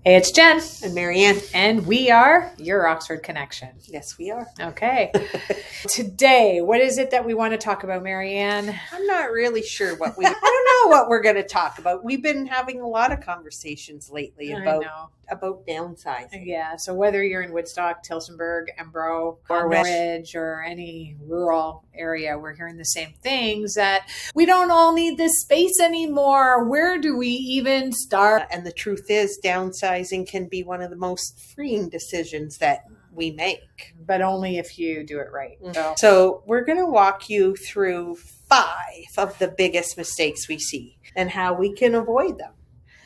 Hey, it's Jen and Marianne, and we are your Oxford Connection. Yes, we are. Okay. Today, what is it that we want to talk about, Marianne? I'm not really sure I don't know what we're going to talk about. We've been having a lot of conversations lately about downsizing. Yeah. So whether you're in Woodstock, Tillsonburg, Embro, or Norwich, or any rural area, we're hearing the same things, that we don't all need this space anymore. Where do we even start? And the truth is, downsizing can be one of the most freeing decisions that we make. But only if you do it right. So we're going to walk you through 5 of the biggest mistakes we see and how we can avoid them,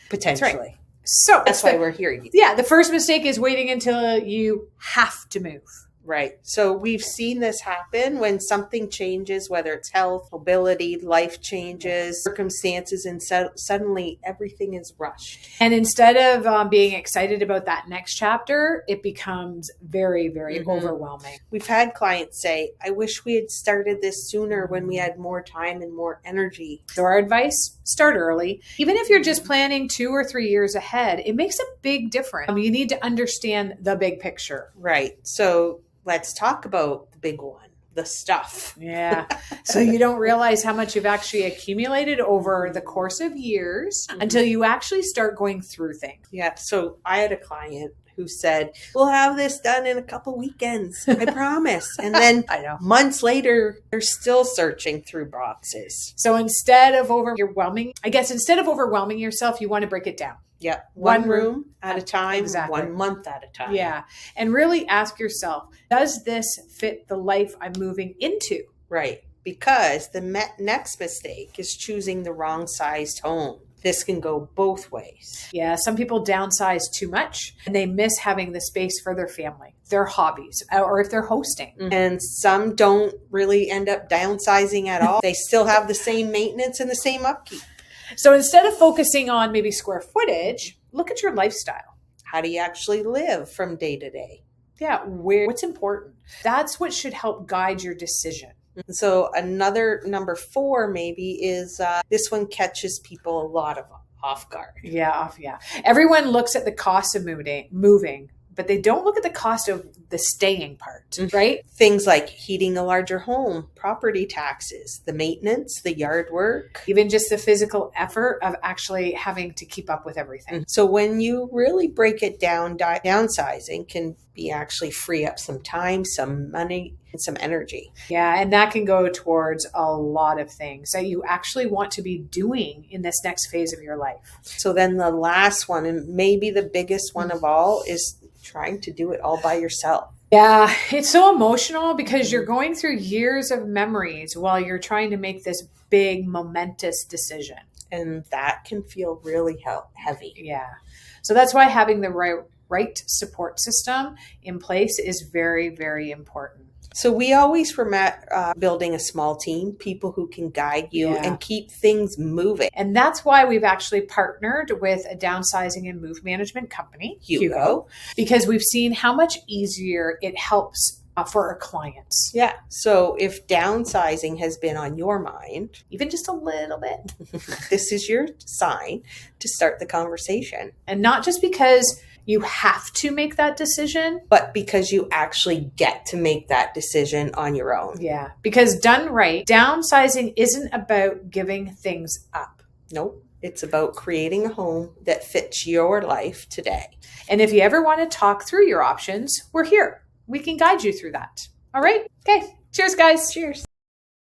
potentially. That's right. So that's why we're here. Yeah. The first mistake is waiting until you have to move. Right. So we've seen this happen when something changes, whether it's health, mobility, life changes, circumstances, and suddenly everything is rushed. And instead of being excited about that next chapter, it becomes very, very overwhelming. We've had clients say, I wish we had started this sooner when we had more time and more energy. So our advice, start early. Even if you're just planning 2 or 3 years ahead, it makes a big difference. You need to understand the big picture. Right. So let's talk about the big one, the stuff. Yeah. So you don't realize how much you've actually accumulated over the course of years until you actually start going through things. Yeah. So I had a client who said, we'll have this done in a couple weekends. I promise. And then I know. Months later, they're still searching through boxes. So instead of overwhelming yourself, you want to break it down. Yeah. One room at a time, exactly. 1 month at a time. Yeah. And really ask yourself, does this fit the life I'm moving into? Right. Because the next mistake is choosing the wrong sized home. This can go both ways. Yeah. Some people downsize too much and they miss having the space for their family, their hobbies, or if they're hosting. And some don't really end up downsizing at all. They still have the same maintenance and the same upkeep. So instead of focusing on maybe square footage, look at your lifestyle. How do you actually live from day to day? Yeah, what's important? That's what should help guide your decision. So another number 4 maybe is this one catches people a lot off guard. Yeah. Everyone looks at the cost of moving, but they don't look at the cost of the staying part, right? Things like heating a larger home, property taxes, the maintenance, the yard work. Even just the physical effort of actually having to keep up with everything. So when you really break it down, downsizing can be actually free up some time, some money, and some energy. Yeah, and that can go towards a lot of things that you actually want to be doing in this next phase of your life. So then the last one, and maybe the biggest one of all, is trying to do it all by yourself. Yeah, it's so emotional because you're going through years of memories while you're trying to make this big, momentous decision. And that can feel really heavy. Yeah. So that's why having the right support system in place is very, very important. So we always building a small team, people who can guide you and keep things moving. And that's why we've actually partnered with a downsizing and move management company, Hugo, because we've seen how much easier it helps for our clients. Yeah. So if downsizing has been on your mind, even just a little bit, this is your sign to start the conversation. And not just because you have to make that decision, but because you actually get to make that decision on your own. Yeah. Because done right, downsizing isn't about giving things up. Nope. It's about creating a home that fits your life today. And if you ever want to talk through your options, we're here. We can guide you through that. All right. Okay. Cheers, guys. Cheers.